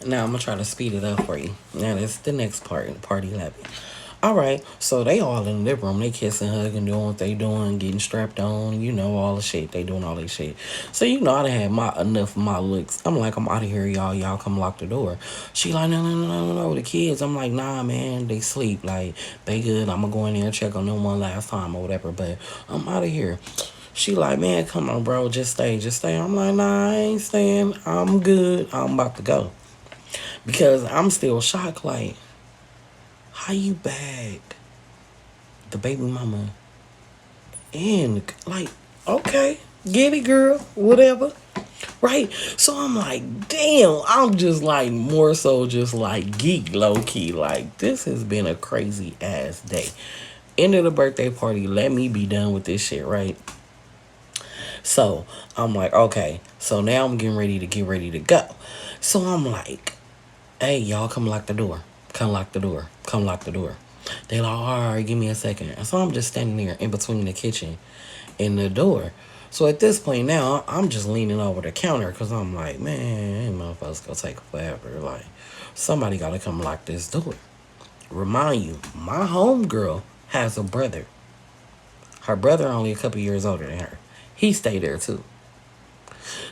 Now I'm gonna try to speed it up for you. Now that's the next part, part 11. All right, so they all in their room. They kissing, hugging, doing what they doing, getting strapped on. You know all the shit. They doing all this shit. So you know I done had my enough of my looks. I'm like, I'm out of here, y'all. Y'all come lock the door. She like, no, no, no, no, no. The kids. I'm like, nah, man. They sleep. Like they good. I'm gonna go in there and check on them one last time or whatever. But I'm out of here. She like, man, come on, bro. Just stay. Just stay. I'm like, nah, I ain't staying. I'm good. I'm about to go because I'm still shocked. Like, how you bag the baby mama and like, okay, get it, girl, whatever, right? So I'm like, damn, I'm just like more so just like geek low key. Like, this has been a crazy ass day. End of the birthday party. Let me be done with this shit, right? So I'm like, okay. So now I'm getting ready to go. So I'm like, hey, y'all, come lock the door. Come lock the door. Come lock the door. They like, all right, give me a second. So I'm just standing there in between the kitchen and the door. So at this point now, I'm just leaning over the counter because I'm like, man, motherfuckers gonna take forever. Like, somebody gotta come lock this door. Remind you, my homegirl has a brother. Her brother only a couple years older than her. He stayed there too.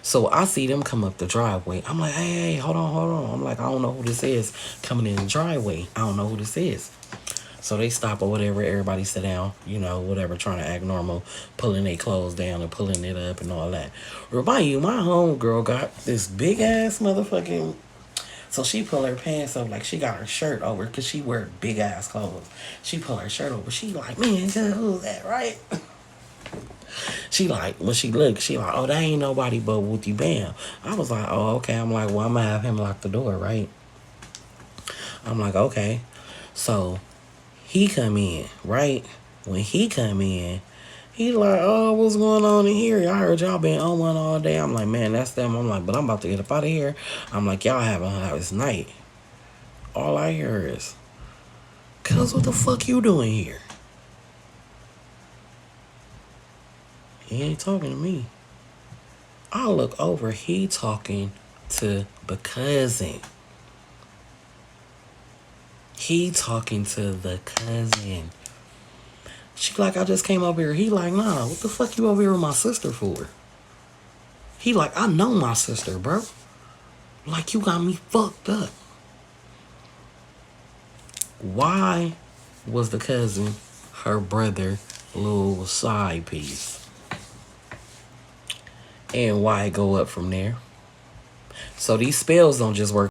So I see them come up the driveway. I'm like, hey, hold on, hold on. I'm like, I don't know who this is coming in the driveway. I don't know who this is. So they stop or whatever. Everybody sit down, you know, whatever, trying to act normal, pulling their clothes down and pulling it up and all that. Remind you, my homegirl got this big ass motherfucking. So she pull her pants up like she got her shirt over because she wear big ass clothes. She pull her shirt over. She like, man, who's that, right? She like, when she looked, she like, oh, that ain't nobody but Wooty Bam. I was like, oh, okay. I'm like, well, I'm gonna have him lock the door, right? I'm like, okay. So he come in, right? When he come in, he like, oh, what's going on in here? I heard y'all been on one all day. I'm like, man, that's them. I'm like, but I'm about to get up out of here. I'm like, y'all having a house night. All I hear is, cuz what the fuck you doing here? He ain't talking to me. I look over, he talking to the cousin. He talking to the cousin. She like, I just came over here. He like, nah, what the fuck you over here with my sister for? He like, I know my sister, bro. Like, you got me fucked up. Why was the cousin her brother little side piece? And why go up from there? So these spells don't just work